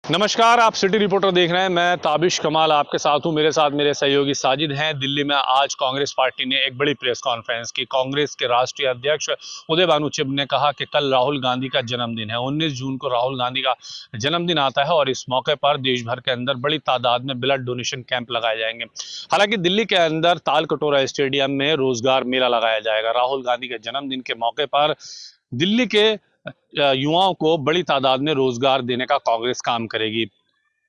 नमस्कार, आप city reporter देख रहे हैं। मैं ताबिश कमाल आपके साथ हूं। मेरे साथ मेरे सहयोगी साजिद हैं। दिल्ली में आज कांग्रेस पार्टी ने एक बड़ी प्रेस कॉन्फ्रेंस की। कांग्रेस के राष्ट्रीय अध्यक्ष उदय भानु चिब ने कहा कि कल राहुल गांधी का जन्मदिन है। 19 जून को राहुल गांधी का जन्मदिन आता है और इस मौके पर देश भर के अंदर बड़ी तादाद में ब्लड डोनेशन कैंप लगाए जाएंगे। हालांकि दिल्ली के अंदर तालकटोरा स्टेडियम में रोजगार मेला लगाया जाएगा। राहुल गांधी के जन्मदिन के मौके पर दिल्ली के युवाओं को बड़ी तादाद में रोजगार देने का कांग्रेस काम करेगी।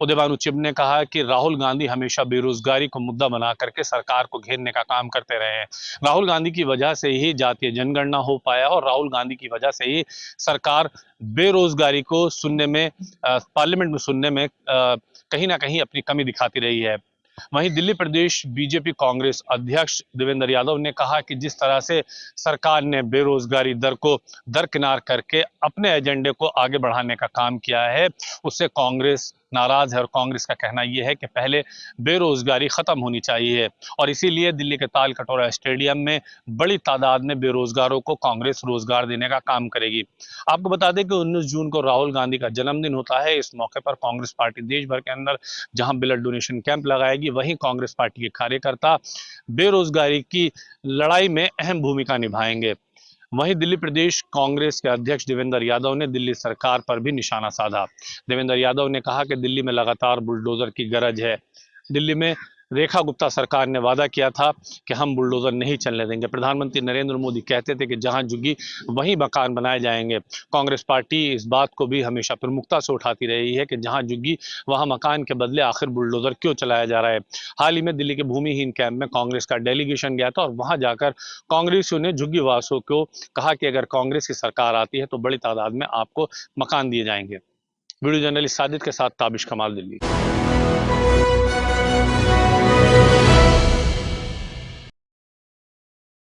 उदय भानु चिब ने कहा कि राहुल गांधी हमेशा बेरोजगारी को मुद्दा बना करके सरकार को घेरने का काम करते रहे हैं। राहुल गांधी की वजह से ही जातीय जनगणना हो पाया और राहुल गांधी की वजह से ही सरकार बेरोजगारी को सुनने में पार्लियामेंट में सुनने में कहीं ना कहीं अपनी कमी दिखाती रही है। वहीं दिल्ली प्रदेश बीजेपी कांग्रेस अध्यक्ष देवेंद्र यादव ने कहा कि जिस तरह से सरकार ने बेरोजगारी दर को दरकिनार करके अपने एजेंडे को आगे बढ़ाने का काम किया है, उससे कांग्रेस नाराज है और कांग्रेस का कहना यह है कि पहले बेरोजगारी खत्म होनी चाहिए और इसीलिए दिल्ली के तालकटोरा स्टेडियम में बड़ी तादाद में बेरोजगारों को कांग्रेस रोजगार देने का काम करेगी। आपको बता दें कि 19 जून को राहुल गांधी का जन्मदिन होता है। इस मौके पर कांग्रेस पार्टी देश भर के अंदर जहां ब्लड डोनेशन कैंप लगाएगी, वहीं कांग्रेस पार्टी के कार्यकर्ता बेरोजगारी की लड़ाई में अहम भूमिका निभाएंगे। वहीं दिल्ली प्रदेश कांग्रेस के अध्यक्ष देवेंद्र यादव ने दिल्ली सरकार पर भी निशाना साधा। देवेंद्र यादव ने कहा कि दिल्ली में लगातार बुलडोजर की गरज है। दिल्ली में रेखा गुप्ता सरकार ने वादा किया था कि हम बुलडोजर नहीं चलने देंगे। प्रधानमंत्री नरेंद्र मोदी कहते थे कि जहां झुग्गी वहीं मकान बनाए जाएंगे। कांग्रेस पार्टी इस बात को भी हमेशा प्रमुखता से उठाती रही है कि जहां झुग्गी वहां मकान के बदले आखिर बुलडोजर क्यों चलाया जा रहा है। हाल ही में दिल्ली के भूमिहीन कैंप में कांग्रेस का डेलीगेशन गया था और वहां जाकर कांग्रेसियों ने झुग्गी वासियों को कहा कि अगर कांग्रेस की सरकार आती है तो बड़ी तादाद में आपको मकान दिए जाएंगे। वीडियो जर्नलिस्ट साजिद के साथ ताबिश कमाल, दिल्ली।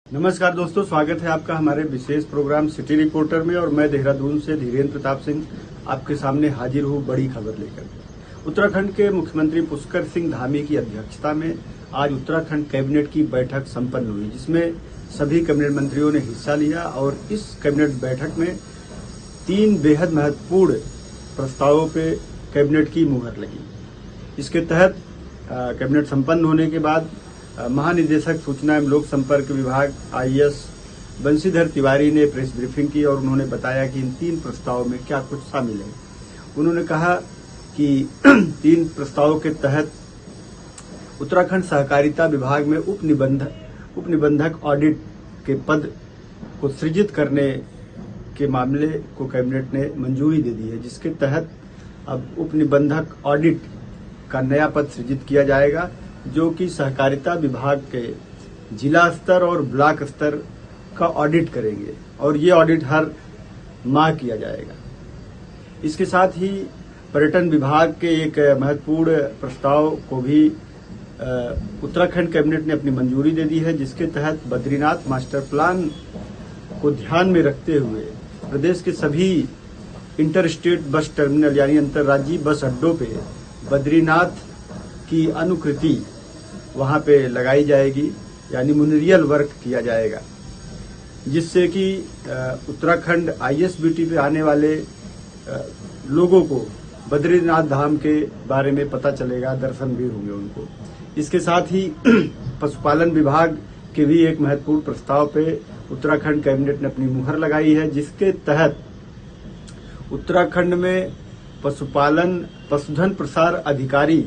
नमस्कार दोस्तों, स्वागत है आपका हमारे विशेष प्रोग्राम सिटी रिपोर्टर में। और मैं देहरादून से धीरेन्द्र प्रताप सिंह आपके सामने हाजिर हूँ बड़ी खबर लेकर। उत्तराखंड के मुख्यमंत्री पुष्कर सिंह धामी की अध्यक्षता में आज उत्तराखंड कैबिनेट की बैठक संपन्न हुई, जिसमें सभी कैबिनेट मंत्रियों ने हिस्सा लिया। और इस कैबिनेट बैठक में 3 बेहद महत्वपूर्ण प्रस्तावों पे कैबिनेट की मुहर लगी। इसके तहत कैबिनेट संपन्न होने के बाद महानिदेशक सूचना एवं लोक संपर्क विभाग IAS बंशीधर तिवारी ने प्रेस ब्रीफिंग की और उन्होंने बताया कि इन 3 प्रस्तावों में क्या कुछ शामिल है। उन्होंने कहा कि 3 प्रस्तावों के तहत उत्तराखंड सहकारिता विभाग में उपनिबंधक ऑडिट के पद को सृजित करने के मामले को कैबिनेट ने मंजूरी दे दी है, जिसके तहत अब उपनिबंधक ऑडिट का नया पद सृजित किया जाएगा, जो कि सहकारिता विभाग के जिला स्तर और ब्लॉक स्तर का ऑडिट करेंगे और ये ऑडिट हर माह किया जाएगा। इसके साथ ही पर्यटन विभाग के एक महत्वपूर्ण प्रस्ताव को भी उत्तराखंड कैबिनेट ने अपनी मंजूरी दे दी है, जिसके तहत बद्रीनाथ मास्टर प्लान को ध्यान में रखते हुए प्रदेश के सभी इंटर स्टेट बस टर्मिनल यानी अंतर्राज्यीय बस अड्डों पे बद्रीनाथ की अनुकृति वहां पे लगाई जाएगी, यानी मुनरियल वर्क किया जाएगा, जिससे कि उत्तराखंड ISBT पे आने वाले लोगों को बद्रीनाथ धाम के बारे में पता चलेगा, दर्शन भी होंगे उनको। इसके साथ ही पशुपालन विभाग के भी एक महत्वपूर्ण प्रस्ताव पे उत्तराखंड कैबिनेट ने अपनी मुहर लगाई है, जिसके तहत उत्तराखंड में पशुधन प्रसार अधिकारी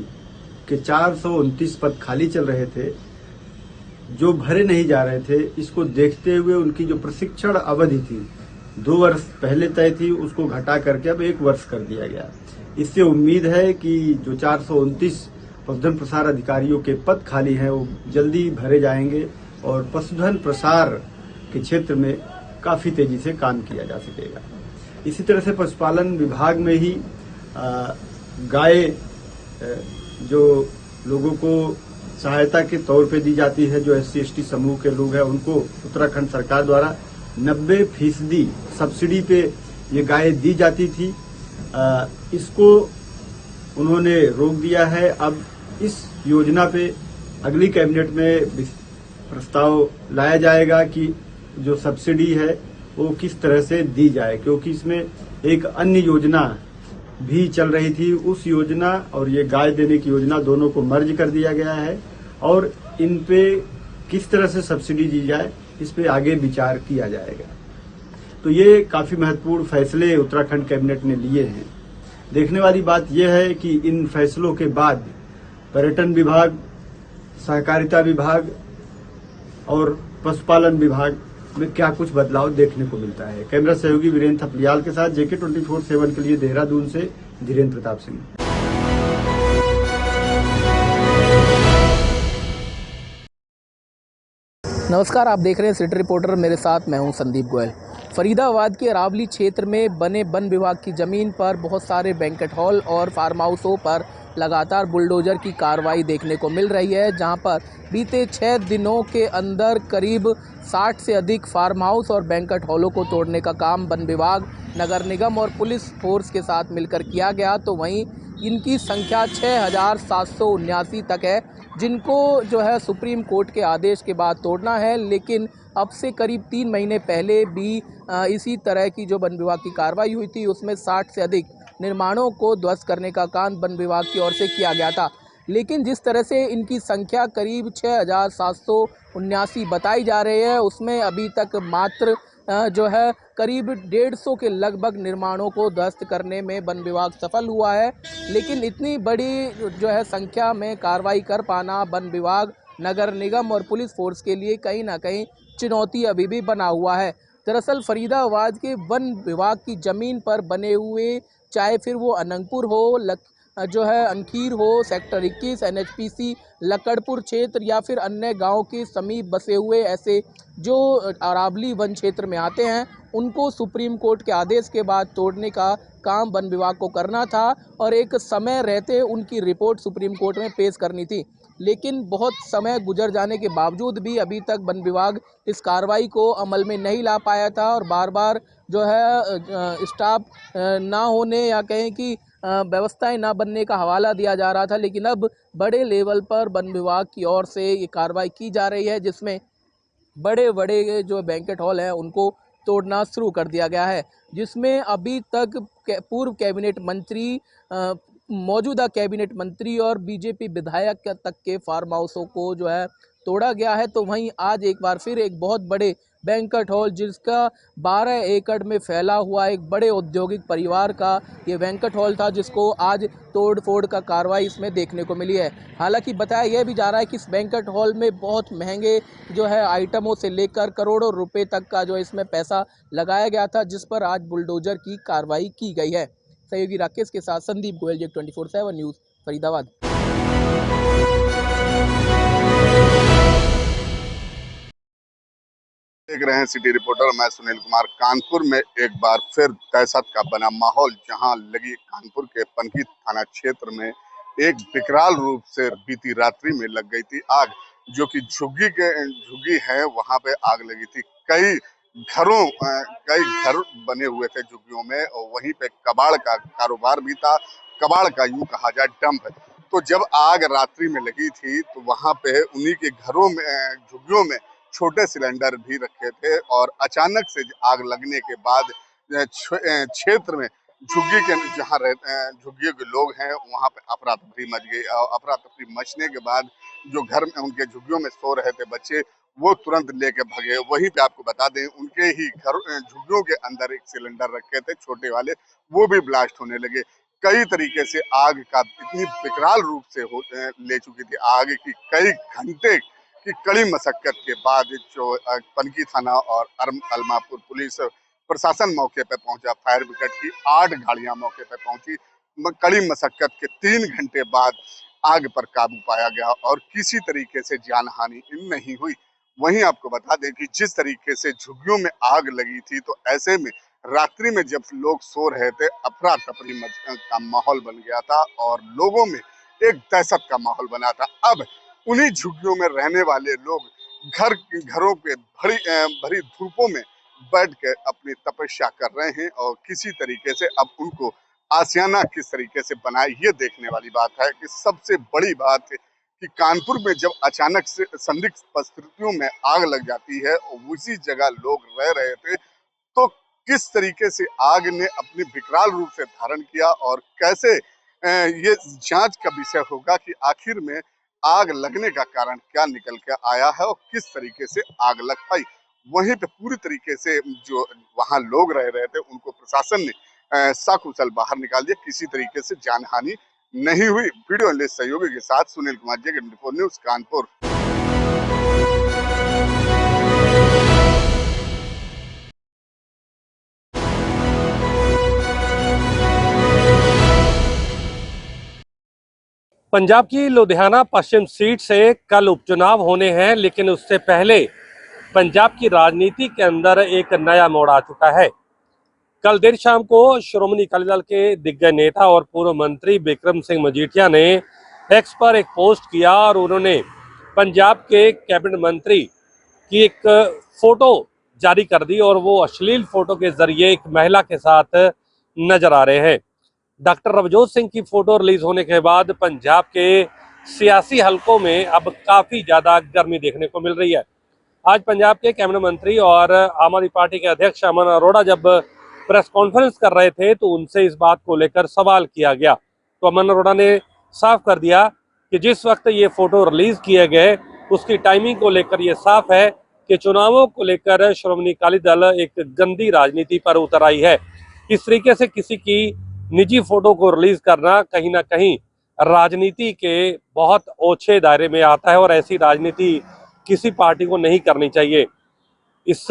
के 429 पद खाली चल रहे थे, जो भरे नहीं जा रहे थे। इसको देखते हुए उनकी जो प्रशिक्षण अवधि थी 2 वर्ष पहले तय थी, उसको घटा करके अब 1 वर्ष कर दिया गया। इससे उम्मीद है कि जो 429 पशुधन प्रसार अधिकारियों के पद खाली हैं वो जल्दी भरे जाएंगे और पशुधन प्रसार के क्षेत्र में काफी तेजी से काम किया जा सकेगा। इसी तरह से पशुपालन विभाग में ही गाय जो लोगों को सहायता के तौर पे दी जाती है, जो SC/ST समूह के लोग हैं, उनको उत्तराखंड सरकार द्वारा 90% सब्सिडी पे ये गाय दी जाती थी। इसको उन्होंने रोक दिया है। अब इस योजना पे अगली कैबिनेट में प्रस्ताव लाया जाएगा कि जो सब्सिडी है वो किस तरह से दी जाए, क्योंकि इसमें एक अन्य योजना भी चल रही थी, उस योजना और ये गाय देने की योजना दोनों को मर्ज कर दिया गया है और इन पे किस तरह से सब्सिडी दी जाए इस पे आगे विचार किया जाएगा। तो ये काफी महत्वपूर्ण फैसले उत्तराखंड कैबिनेट ने लिए हैं। देखने वाली बात यह है कि इन फैसलों के बाद पर्यटन विभाग, सहकारिता विभाग और पशुपालन विभाग में क्या कुछ बदलाव देखने को मिलता है। कैमरा सहयोगी वीरेंद्र थपलियाल के साथ JK 24/7 के लिए देहरादून से धीरेन्द्र प्रताप सिंह। नमस्कार, आप देख रहे हैं सिटी रिपोर्टर। मेरे साथ मैं हूं संदीप गोयल। फरीदाबाद के अरावली क्षेत्र में बने वन विभाग की ज़मीन पर बहुत सारे बैंकेट हॉल और फार्म हाउसों पर लगातार बुलडोजर की कार्रवाई देखने को मिल रही है, जहां पर बीते 6 दिनों के अंदर करीब 60 से अधिक फार्म हाउस और बैंकेट हॉलों को तोड़ने का काम वन विभाग, नगर निगम और पुलिस फोर्स के साथ मिलकर किया गया। तो वहीं इनकी संख्या 6779 तक है, जिनको जो है सुप्रीम कोर्ट के आदेश के बाद तोड़ना है। लेकिन अब से करीब 3 महीने पहले भी इसी तरह की जो वन विभाग की कार्रवाई हुई थी, उसमें 60 से अधिक निर्माणों को ध्वस्त करने का काम वन विभाग की ओर से किया गया था। लेकिन जिस तरह से इनकी संख्या करीब 6779 बताई जा रही है, उसमें अभी तक मात्र जो है करीब 150 के लगभग निर्माणों को ध्वस्त करने में वन विभाग सफल हुआ है। लेकिन इतनी बड़ी जो है संख्या में कार्रवाई कर पाना वन विभाग, नगर निगम और पुलिस फोर्स के लिए कहीं ना कहीं चुनौती अभी भी बना हुआ है। दरअसल फरीदाबाद के वन विभाग की ज़मीन पर बने हुए, चाहे फिर वो अनंगपुर हो, जो है अंखीर हो, सेक्टर 21, NHPC, लकड़पुर क्षेत्र या फिर अन्य गांव के समीप बसे हुए ऐसे जो अरावली वन क्षेत्र में आते हैं, उनको सुप्रीम कोर्ट के आदेश के बाद तोड़ने का काम वन विभाग को करना था और एक समय रहते उनकी रिपोर्ट सुप्रीम कोर्ट में पेश करनी थी। लेकिन बहुत समय गुजर जाने के बावजूद भी अभी तक वन विभाग इस कार्रवाई को अमल में नहीं ला पाया था और बार बार जो है स्टाफ ना होने या कहें कि व्यवस्थाएं ना बनने का हवाला दिया जा रहा था। लेकिन अब बड़े लेवल पर वन विभाग की ओर से ये कार्रवाई की जा रही है, जिसमें बड़े बड़े जो बैंकेट हॉल हैं उनको तोड़ना शुरू कर दिया गया है, जिसमें अभी तक पूर्व कैबिनेट मंत्री, मौजूदा कैबिनेट मंत्री और बीजेपी विधायक तक के फार्म हाउसों को जो है तोड़ा गया है। तो वहीं आज एक बार फिर एक बहुत बड़े बैंकेट हॉल, जिसका 12 एकड़ में फैला हुआ एक बड़े औद्योगिक परिवार का ये बैंकेट हॉल था, जिसको आज तोड़ फोड़ का कार्रवाई इसमें देखने को मिली है। हालांकि बताया यह भी जा रहा है कि इस बैंकेट हॉल में बहुत महंगे जो है आइटमों से लेकर करोड़ों रुपए तक का जो इसमें पैसा लगाया गया था, जिस पर आज बुलडोजर की कार्रवाई की गई है। सहयोगी राकेश के साथ संदीप गोयल, JK 24/7 न्यूज़, फरीदाबाद। देख रहे हैं सिटी रिपोर्टर। मैं सुनील कुमार। कानपुर में एक बार फिर दहशत का बना माहौल, जहां लगी कानपुर के पनकी थाना क्षेत्र में एक विकराल रूप से बीती रात्रि में लग गई थी आग, जो कि झुग्गी है, वहां पे आग लगी थी। कई कई घर बने हुए थे झुग्गियों में और वहीं पे कबाड़ का कारोबार भी था। कबाड़ का यूं कहा जाए डंप। तो जब आग रात्रि में लगी थी तो वहां पे उन्हीं के घरों में, झुग्गियों में छोटे सिलेंडर भी रखे थे और अचानक से आग लगने के बाद क्षेत्र में झुग्गी के जहाँ झुग्गियों के लोग हैं वहां पे अफरा तफरी मच गई। अफरा तफरी मचने के बाद जो घर में उनके झुग्गियों में सो रहे थे बच्चे, वो तुरंत लेके भगे। वहीं पे आपको बता दें, उनके ही घर झुग्गियों के अंदर एक सिलेंडर रखे थे छोटे वाले, वो भी ब्लास्ट होने लगे। कई तरीके से आग का इतनी विकराल रूप से ले चुकी थी आग की कई घंटे की कड़ी मशक्कत के बाद जो पनकी थाना और अलमापुर पुलिस प्रशासन मौके पर पहुंचा। फायर ब्रिगेड की 8 गाड़ियां मौके पर पहुंची। कड़ी मशक्कत के 3 घंटे बाद आग पर काबू पाया गया और किसी तरीके से जानहानि नहीं हुई। वहीं आपको बता दें कि जिस तरीके से झुग्गियों में आग लगी थी, तो ऐसे में रात्रि में जब लोग सो रहे थे, अफरा तफरी का माहौल बन गया था और लोगों में एक दहशत का माहौल बना था। अब उन्हीं झुग्गियों में रहने वाले लोग घरों पे भरी धूपों में बैठ के अपनी तपस्या कर रहे हैं और किसी तरीके से अब उनको आशियाना किस तरीके से बनाए, ये देखने वाली बात है। कि सबसे बड़ी बात है कि कानपुर में जब अचानक से संदिग्ध परिस्थितियों में आग लग जाती है और उसी जगह लोग रह रहे थे, तो किस तरीके से आग ने अपने विकराल रूप से धारण किया और कैसे ये जांच का विषय होगा कि आखिर में आग लगने का कारण क्या निकल के आया है और किस तरीके से आग लग पाई। वहीं पे पूरी तरीके से जो वहां लोग रह रहे थे उनको प्रशासन ने सकुशल बाहर निकाल दिया, किसी तरीके से जानहानि नहीं हुई। वीडियो एनालिस्ट सहयोगी के साथ सुनील कुमार, JK24 न्यूज, कानपुर। पंजाब की लुधियाना पश्चिम सीट से कल उपचुनाव होने हैं, लेकिन उससे पहले पंजाब की राजनीति के अंदर एक नया मोड़ आ चुका है। कल देर शाम को श्रोमणी अकाली दल के दिग्गज नेता और पूर्व मंत्री बिक्रम सिंह मजीठिया ने एक्स पर एक पोस्ट किया और उन्होंने पंजाब के कैबिनेट मंत्री की एक फोटो जारी कर दी और वो अश्लील फोटो के जरिए एक महिला के साथ नजर आ रहे हैं। डॉक्टर रवजोत सिंह की फोटो रिलीज होने के बाद पंजाब के सियासी हलकों में अब काफी ज्यादा गर्मी देखने को मिल रही है। आज पंजाब के कैबिनेट मंत्री और आम आदमी पार्टी के अध्यक्ष अमन अरोड़ा जब प्रेस कॉन्फ्रेंस कर रहे थे तो उनसे इस बात को लेकर सवाल किया गया, तो अमन अरोड़ा ने साफ कर दिया कि जिस वक्त ये फोटो रिलीज किए गए उसकी टाइमिंग को लेकर ये साफ है कि चुनावों को लेकर श्रोमणी अकाली दल एक गंदी राजनीति पर उतर आई है। इस तरीके से किसी की निजी फोटो को रिलीज करना कहीं ना कहीं राजनीति के बहुत ओछे दायरे में आता है और ऐसी राजनीति किसी पार्टी को नहीं करनी चाहिए। इस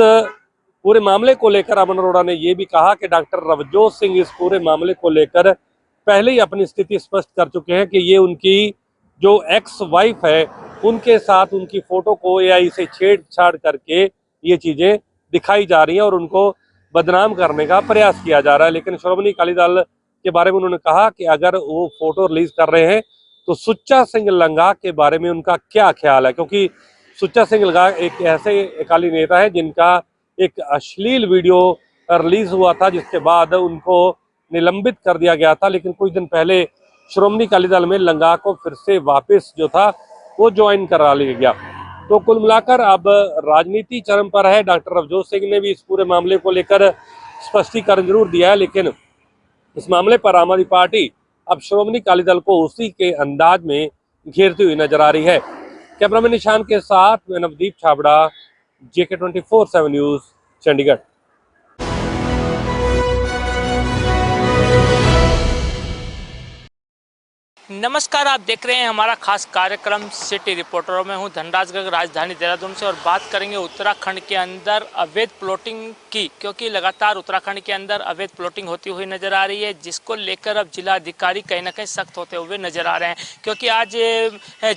पूरे मामले को लेकर अमन अरोड़ा ने यह भी कहा कि डॉक्टर रवजोत सिंह इस पूरे मामले को लेकर पहले ही अपनी स्थिति स्पष्ट कर चुके हैं कि ये उनकी जो एक्स वाइफ है उनके साथ उनकी फोटो को AI से छेड़छाड़ करके ये चीजें दिखाई जा रही हैं और उनको बदनाम करने का प्रयास किया जा रहा है। लेकिन श्रोमणी अकाली दल के बारे में उन्होंने कहा कि अगर वो फोटो रिलीज कर रहे हैं तो सुच्चा सिंह लंगा के बारे में उनका क्या ख्याल है, क्योंकि सुच्चा सिंह लंगा एक ऐसे अकाली नेता है जिनका एक अश्लील वीडियो रिलीज हुआ था जिसके बाद उनको निलंबित कर दिया गया था। लेकिन कुछ दिन पहले श्रोमणी अकाली दल में लंगा को फिर से वापस जो था वो ज्वाइन करा लिया गया। तो कुल मिलाकर अब राजनीति चरम पर है। डॉक्टर रवजोत सिंह ने भी इस पूरे मामले को लेकर स्पष्टीकरण जरूर दिया है, लेकिन इस मामले पर आम आदमी पार्टी अब श्रोमणी अकाली दल को उसी के अंदाज में घेरती हुई नजर आ रही है। कैमरामैन निशान के साथ मैं नवदीप छाबड़ा, JK24 न्यूज, चंडीगढ़। नमस्कार, आप देख रहे हैं हमारा खास कार्यक्रम सिटी रिपोर्टर। मैं हूं धनराज गर्ग, राजधानी देहरादून से, और बात करेंगे उत्तराखंड के अंदर अवैध प्लॉटिंग की, क्योंकि लगातार उत्तराखंड के अंदर अवैध प्लॉटिंग होती हुई नजर आ रही है, जिसको लेकर अब जिलाधिकारी कहीं ना कहीं सख्त होते हुए नजर आ रहे हैं। क्योंकि आज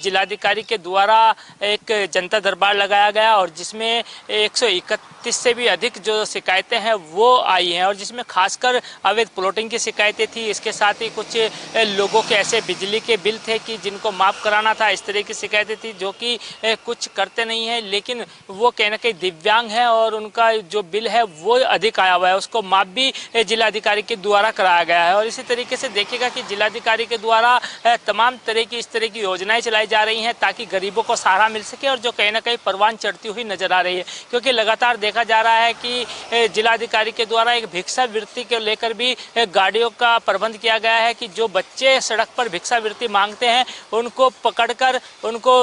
जिलाधिकारी के द्वारा एक जनता दरबार लगाया गया और जिसमें 131 से भी अधिक जो शिकायतें हैं वो आई हैं, और जिसमें खासकर अवैध प्लॉटिंग की शिकायतें थी। इसके साथ ही कुछ लोगों के ऐसे बिजली के बिल थे कि जिनको माफ़ कराना था, इस तरह की शिकायतें थी, जो कि कुछ करते नहीं हैं, लेकिन वो कहीं ना कहीं दिव्यांग हैं और उनका जो बिल है वो अधिक आया हुआ है, उसको माफ़ भी जिलाधिकारी के द्वारा कराया गया है। और इसी तरीके से देखिएगा कि जिलाधिकारी के द्वारा तमाम तरह की इस तरह की योजनाएं चलाई जा रही हैं ताकि गरीबों को सहारा मिल सके, और जो कहीं ना कहीं परवान चढ़ती हुई नजर आ रही है। क्योंकि लगातार देखा जा रहा है कि जिलाधिकारी के द्वारा एक भिक्षा वृत्ति को लेकर भी गाड़ियों का प्रबंध किया गया है कि जो बच्चे सड़क पर भिक्षा वृत्ति मांगते हैं उनको पकड़कर उनको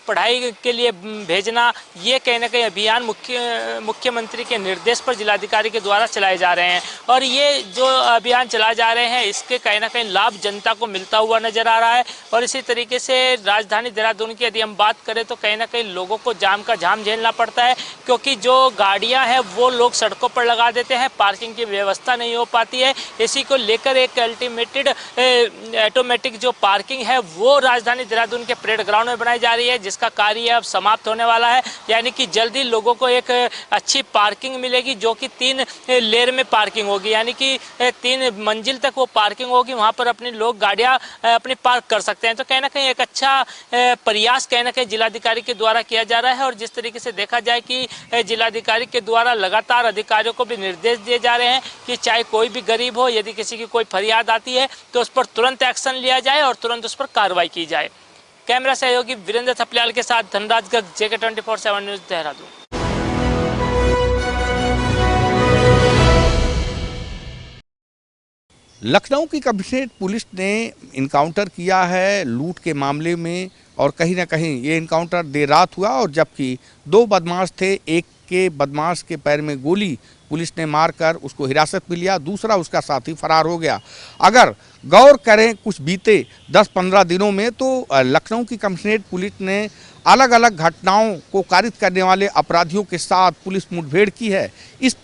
पढ़ाई के लिए भेजना, ये कहीं ना कहीं अभियान मुख्यमंत्री के निर्देश पर जिलाधिकारी के द्वारा चलाए जा रहे हैं। और ये जो अभियान चलाए जा रहे हैं इसके कहीं ना कहीं लाभ जनता को मिलता हुआ नजर आ रहा है। और इसी तरीके से राजधानी देहरादून की यदि हम बात करें तो कहीं ना कहीं लोगों को जाम का जाम झेलना पड़ता है, क्योंकि जो गाड़ियां हैं वो लोग सड़कों पर लगा देते हैं, पार्किंग की व्यवस्था नहीं हो पाती है। इसी को लेकर एक ऑटोमेटिक जो पार्किंग है वो राजधानी देहरादून के परेड ग्राउंड में बनाई जा रही है, जिसका कार्य अब समाप्त होने वाला है। यानी कि जल्दी लोगों को एक अच्छी पार्किंग मिलेगी, जो कि 3 लेयर में पार्किंग होगी, यानी कि 3 मंजिल तक वो पार्किंग होगी, वहां पर अपने लोग गाड़ियां अपनी पार्क कर सकते हैं। तो कहीं ना कहीं एक अच्छा प्रयास कहीं ना कहीं जिलाधिकारी के द्वारा किया जा रहा है। और जिस तरीके से देखा जाए कि जिलाधिकारी के द्वारा लगातार अधिकारियों को भी निर्देश दिए जा रहे हैं कि चाहे कोई भी गरीब हो, यदि किसी की कोई फरियाद आती है तो उस पर तुरंत एक्शन लिया जाए और तुरंत उस पर कार्रवाई की जाए। कैमरा सहयोगी वीरेंद्र थपलियाल के साथ धनराज गर्ग, JK24 न्यूज, देहरादून। लखनऊ की कमिश्नरेट पुलिस ने इनकाउंटर किया है लूट के मामले में, और कहीं ना कहीं ये इनकाउंटर देर रात हुआ, और जबकि दो बदमाश थे, एक के बदमाश के पैर में गोली पुलिस ने मारकर उसको हिरासत में लिया, दूसरा उसका साथी फरार हो गया। अगर गौर करें कुछ बीते 10-15 दिनों में तो लखनऊ की कमिश्नरेट पुलिस ने अलग अलग घटनाओं को कारित करने वाले अपराधियों के साथ पुलिस मुठभेड़ की है। इस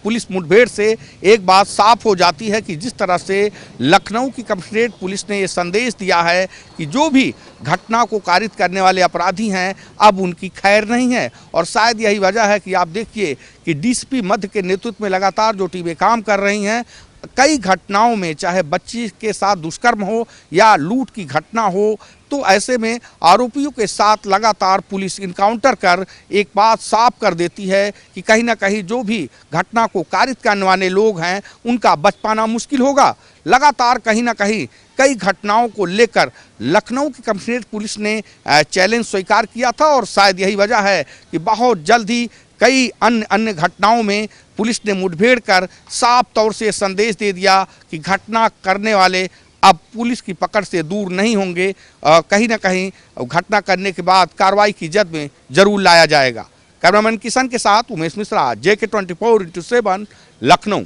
पुलिस मुठभेड़ से एक बात साफ हो जाती है कि जिस तरह से लखनऊ की कमिश्नरेट पुलिस ने ये संदेश दिया है कि जो भी घटना को कारित करने वाले अपराधी हैं अब उनकी खैर नहीं है, और शायद यही वजह है कि आप देखिए कि डीसीपी मध्य के नेतृत्व में लगातार जो टीमें काम कर रही हैं, कई घटनाओं में चाहे बच्ची के साथ दुष्कर्म हो या लूट की घटना हो, तो ऐसे में आरोपियों के साथ लगातार पुलिस इनकाउंटर कर एक बात साफ कर देती है कि कहीं ना कहीं जो भी घटना को कारित करने वाले लोग हैं उनका बच पाना मुश्किल होगा। लगातार कहीं ना कहीं कई घटनाओं को लेकर लखनऊ की कमिश्नरेट पुलिस ने चैलेंज स्वीकार किया था, और शायद यही वजह है कि बहुत जल्द ही कई अन्य घटनाओं में पुलिस ने मुठभेड़ कर साफ तौर से संदेश दे दिया कि घटना करने वाले अब पुलिस की पकड़ से दूर नहीं होंगे। कहीं ना कहीं घटना करने के बाद कार्रवाई की जद में जरूर लाया जाएगा। कैमरामैन किशन के साथ उमेश मिश्रा, JK 24/7 लखनऊ।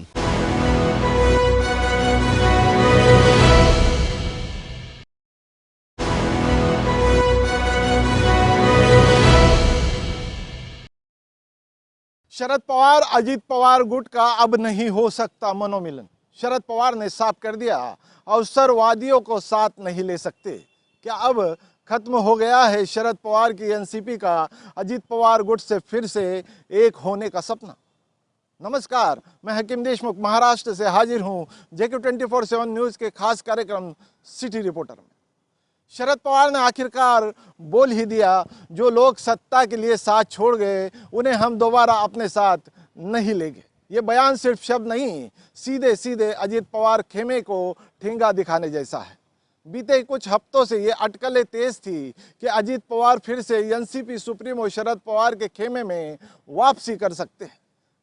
शरद पवार अजीत पवार गुट का अब नहीं हो सकता मनोमिलन। शरद पवार ने साफ कर दिया, अवसरवादियों को साथ नहीं ले सकते। क्या अब खत्म हो गया है शरद पवार की एनसीपी का अजीत पवार गुट से फिर से एक होने का सपना? नमस्कार, मैं हकीम देशमुख महाराष्ट्र से हाजिर हूं JK 24/7 न्यूज़ के खास कार्यक्रम सिटी रिपोर्टर में। शरद पवार ने आखिरकार बोल ही दिया, जो लोग सत्ता के लिए साथ छोड़ गए उन्हें हम दोबारा अपने साथ नहीं लेंगे। ये बयान सिर्फ शब्द नहीं, सीधे सीधे अजीत पवार खेमे को ठेंगा दिखाने जैसा है। बीते कुछ हफ्तों से ये अटकलें तेज थी कि अजीत पवार फिर से एनसीपी सुप्रीमो शरद पवार के खेमे में वापसी कर सकते हैं।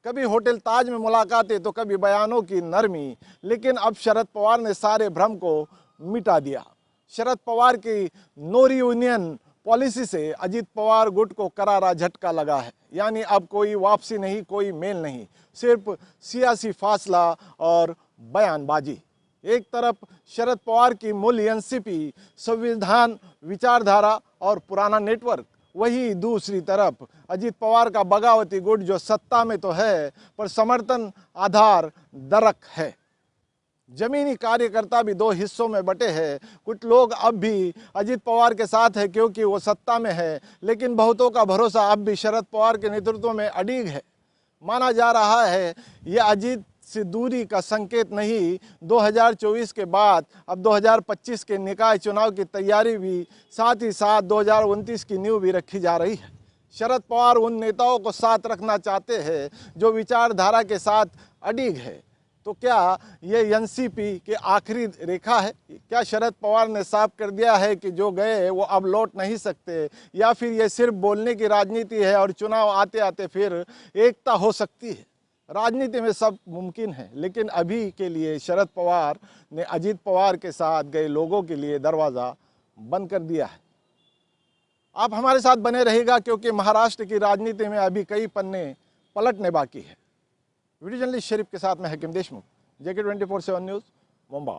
कभी होटल ताज में मुलाकातें तो कभी बयानों की नरमी, लेकिन अब शरद पवार ने सारे भ्रम को मिटा दिया। शरद पवार की नो रियूनियन पॉलिसी से अजीत पवार गुट को करारा झटका लगा है। यानी अब कोई वापसी नहीं, कोई मेल नहीं, सिर्फ सियासी फासला और बयानबाजी। एक तरफ शरद पवार की मूल एनसीपी, संविधान, विचारधारा और पुराना नेटवर्क, वही दूसरी तरफ अजीत पवार का बगावती गुट जो सत्ता में तो है पर समर्थन आधार दरक है। जमीनी कार्यकर्ता भी दो हिस्सों में बटे हैं। कुछ लोग अब भी अजीत पवार के साथ है क्योंकि वो सत्ता में है, लेकिन बहुतों का भरोसा अब भी शरद पवार के नेतृत्व में अडिग है। माना जा रहा है ये अजीत से दूरी का संकेत नहीं, 2024 के बाद अब 2025 के निकाय चुनाव की तैयारी भी, साथ ही साथ 2029 की नींव भी रखी जा रही है। शरद पवार उन नेताओं को साथ रखना चाहते हैं जो विचारधारा के साथ अडिग है। तो क्या ये एनसीपी के आखिरी रेखा है? क्या शरद पवार ने साफ कर दिया है कि जो गए वो अब लौट नहीं सकते, या फिर ये सिर्फ बोलने की राजनीति है और चुनाव आते आते फिर एकता हो सकती है? राजनीति में सब मुमकिन है, लेकिन अभी के लिए शरद पवार ने अजीत पवार के साथ गए लोगों के लिए दरवाज़ा बंद कर दिया है। आप हमारे साथ बने रहेगा क्योंकि महाराष्ट्र की राजनीति में अभी कई पन्ने पलटने बाकी है। वीडियो जर्नलिस्ट शरीफ के साथ मैं Hakim Deshmukh, JK 24/7 news, Mumbai.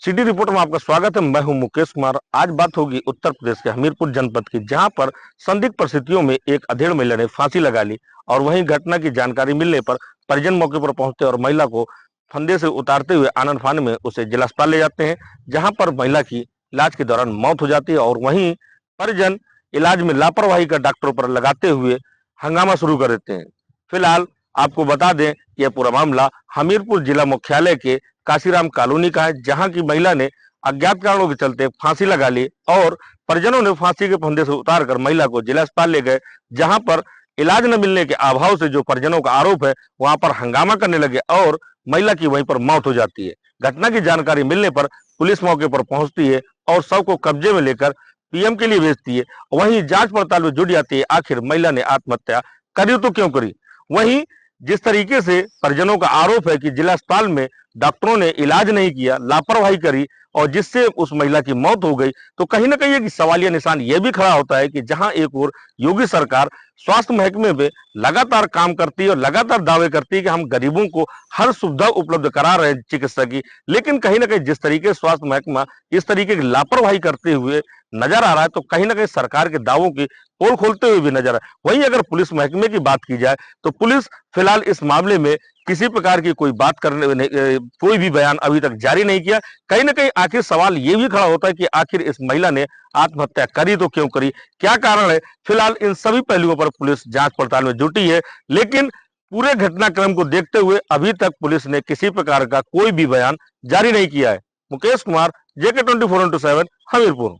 City report में आपका स्वागत है। मैं हूं मुकेश कुमार। आज बात होगी उत्तर प्रदेश के हमीरपुर जनपद की, जहां पर संदिग्ध परिस्थितियों में एक अधेड़ महिला ने फांसी लगा ली, और वहीं घटना की जानकारी मिलने पर परिजन मौके पर पहुंचते और महिला को फंदे से उतारते हुए आनन फान में उसे जिला अस्पताल ले जाते हैं, जहां पर महिला की इलाज के दौरान मौत हो जाती है। और वहीं परिजन इलाज में लापरवाही का डॉक्टरों पर लगाते हुए हंगामा शुरू कर देते हैं। फिलहाल आपको बता दें कि यह पूरा मामला हमीरपुर जिला मुख्यालय के काशीराम कॉलोनी का है, जहां की महिला ने अज्ञात कारणों के चलते फांसी लगा ली, और परिजनों ने फांसी के फंदे से उतारकर महिला को जिला अस्पताल ले गए, जहां पर इलाज न मिलने के अभाव से जो परिजनों का आरोप है वहां पर हंगामा करने लगे और महिला की वहीं पर मौत हो जाती है। घटना की जानकारी मिलने पर पुलिस मौके पर पहुंचती है और शव को कब्जे में लेकर पीएम के लिए भेजती है। वहीं जांच पड़ताल में जुट जाती है, आखिर महिला ने आत्महत्या करी तो क्यों करी। वहीं जिस तरीके से परिजनों का आरोप है कि जिला अस्पताल में डॉक्टरों ने इलाज नहीं किया, लापरवाही करी और जिससे उस महिला की मौत हो गई, तो कहीं ना कहीं एक सवालिया निशान यह भी खड़ा होता है कि जहां एक और योगी सरकार स्वास्थ्य महकमे में लगातार काम करती है और लगातार दावे करती है कि हम गरीबों को हर सुविधा उपलब्ध करा रहे हैं चिकित्सा की, लेकिन कहीं ना कहीं जिस तरीके से स्वास्थ्य महकमा इस तरीके की लापरवाही करते हुए नजर आ रहा है, तो कहीं ना कहीं सरकार के दावों की पोल खोलते हुए भी नजर आ रहा है। वहीं अगर पुलिस महकमे की बात की जाए तो पुलिस फिलहाल इस मामले में किसी प्रकार की कोई बात करने कोई भी बयान अभी तक जारी नहीं किया। कहीं ना कहीं आखिर सवाल ये भी खड़ा होता है कि आखिर इस महिला ने आत्महत्या करी तो क्यों करी, क्या कारण है। फिलहाल इन सभी पहलुओं पर पुलिस जांच पड़ताल में जुटी है, लेकिन पूरे घटनाक्रम को देखते हुए अभी तक पुलिस ने किसी प्रकार का कोई भी बयान जारी नहीं किया है। मुकेश कुमार, JK 24/7, हमीरपुर।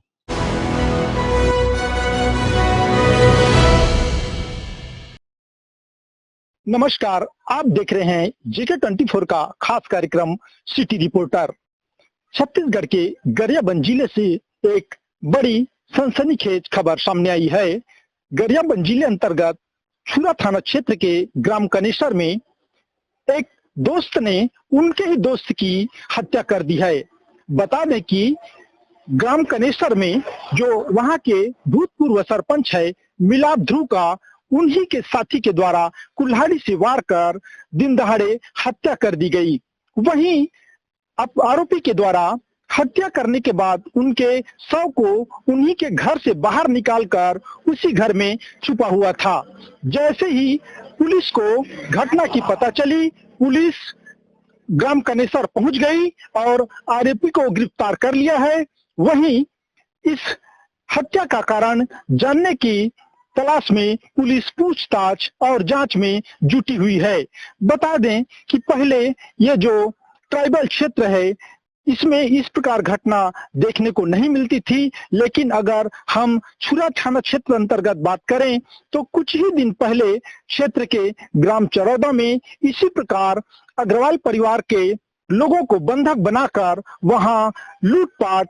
नमस्कार, आप देख रहे हैं JK 24 का खास कार्यक्रम सिटी रिपोर्टर। छत्तीसगढ़ के गरियाबंद जिले से एक बड़ी सनसनीखेज खबर सामने आई है। गरियाबंद जिले अंतर्गत छुरा थाना क्षेत्र के ग्राम कनेसर में एक दोस्त ने उनके ही दोस्त की हत्या कर दी है। बता दें कि ग्राम कनेसर में जो वहां के भूतपूर्व सरपंच है मिलाप ध्रुव का उन्हीं के साथी के द्वारा कुल्हाड़ी से वार कर दिन दहाड़े हत्या कर दी गई। वहीं अब आरोपी के द्वारा हत्या करने के बाद उनके शव को उन्हीं के घर से बाहर निकालकर उसी घर में छुपा हुआ था। जैसे ही पुलिस को घटना की पता चली, पुलिस ग्राम कनेसर पहुंच गई और आरोपी को गिरफ्तार कर लिया है। वहीं इस हत्या का कारण जानने की तलाश में पुलिस पूछताछ और जांच में जुटी हुई है। बता दें कि पहले ये जो ट्राइबल क्षेत्र है इसमें इस प्रकार घटना देखने को नहीं मिलती थी, लेकिन अगर हम छुरा थाना क्षेत्र अंतर्गत बात करें तो कुछ ही दिन पहले क्षेत्र के ग्राम चरौदा में इसी प्रकार अग्रवाल परिवार के लोगों को बंधक बनाकर वहां लूटपाट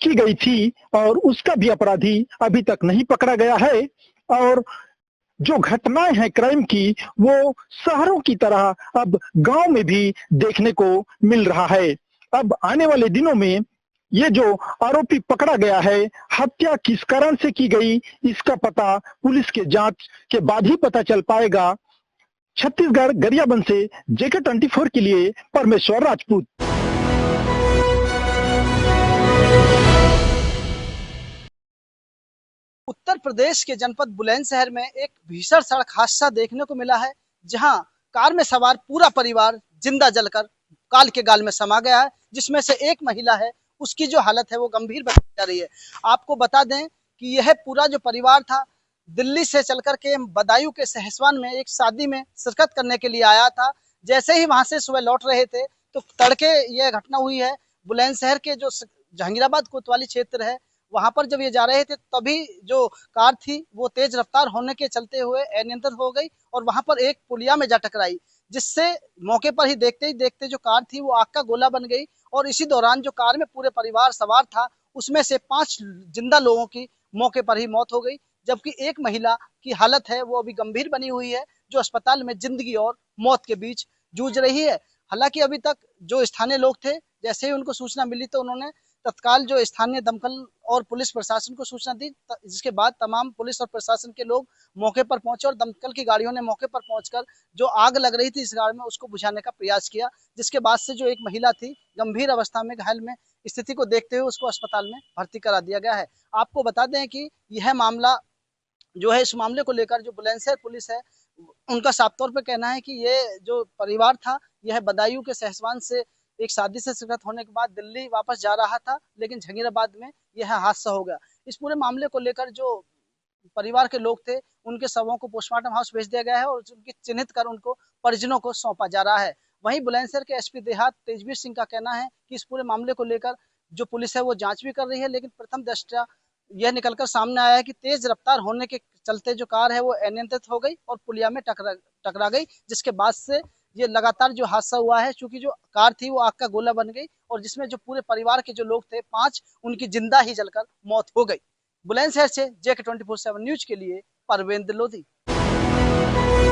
की गई थी और उसका भी अपराधी अभी तक नहीं पकड़ा गया है। और जो घटनाएं हैं क्राइम की वो शहरों की तरह अब गांव में भी देखने को मिल रहा है। अब आने वाले दिनों में ये जो आरोपी पकड़ा गया है, हत्या किस कारण से की गई इसका पता पुलिस के जांच के बाद ही पता चल पाएगा। छत्तीसगढ़ गरियाबंद से JK 24 के लिए परमेश्वर राजपूत। उत्तर प्रदेश के जनपद बुलंदशहर में एक भीषण सड़क हादसा देखने को मिला है, जहां कार में सवार पूरा परिवार जिंदा जलकर काल के गाल में समा गया है, जिसमें से एक महिला है उसकी जो हालत है वो गंभीर बताई जा रही है। आपको बता दें कि यह पूरा जो परिवार था दिल्ली से चलकर के बदायूं के सहसवान में एक शादी में शिरकत करने के लिए आया था। जैसे ही वहां से सुबह लौट रहे थे तो तड़के यह घटना हुई है। बुलंदशहर के जो जहांगीराबाद कोतवाली क्षेत्र है वहां पर जब ये जा रहे थे तभी जो कार थी वो तेज रफ्तार होने के चलते हुए अनियंत्रित हो गई और वहां पर एक पुलिया में जा टकराई, जिससे मौके पर ही देखते जो कार थी वो आग का गोला बन गई। और इसी दौरान जो कार में पूरे परिवार सवार था उसमें से 5 जिंदा लोगों की मौके पर ही मौत हो गई, जबकि एक महिला की हालत है वो अभी गंभीर बनी हुई है, जो अस्पताल में जिंदगी और मौत के बीच जूझ रही है। हालांकि अभी तक जो स्थानीय लोग थे जैसे ही उनको सूचना मिली तो उन्होंने तत्काल जो स्थानीय दमकल और पुलिस प्रशासन को सूचना दी, जिसके बाद तमाम पुलिस और प्रशासन के लोग मौके पर पहुंचे और दमकल की गाड़ियों ने मौके पर पहुंचकर जो आग लग रही थी इस गाड़ी में उसको बुझाने का प्रयास किया, जिसके बाद से जो एक महिला थी गंभीर अवस्था में घायल में स्थिति को देखते हुए उसको अस्पताल में भर्ती करा दिया गया है। आपको बता दें कि यह मामला जो है, इस मामले को लेकर जो बुलंदशहर पुलिस है उनका साफ तौर पर कहना है कि ये जो परिवार था यह बदायूं के सहसवान से एक शादी से शिरकत होने के बाद दिल्ली वापस जा रहा था, लेकिन जहांगीराबाद में यह हादसा हो गया। इस पूरे मामले को लेकर जो परिवार के लोग थे उनके शवों को पोस्टमार्टम हाउस भेज दिया गया है और उनकी चिन्हित कर उनको परिजनों को सौंपा जा रहा है। वहीं बुलंदशहर के SP देहात तेजवीर सिंह का कहना है कि इस पूरे मामले को लेकर जो पुलिस है वो जांच भी कर रही है, लेकिन प्रथम दृष्टया यह निकलकर सामने आया है कि तेज रफ्तार होने के चलते जो कार है वो अनियंत्रित हो गई और पुलिया में टकरा गई, जिसके बाद से ये लगातार जो हादसा हुआ है। चूंकि जो कार थी वो आग का गोला बन गई और जिसमें जो पूरे परिवार के जो लोग थे 5 उनकी जिंदा ही जलकर मौत हो गई। बुलंदशहर से JK 24/7 न्यूज के लिए परवेंद्र लोधी। है।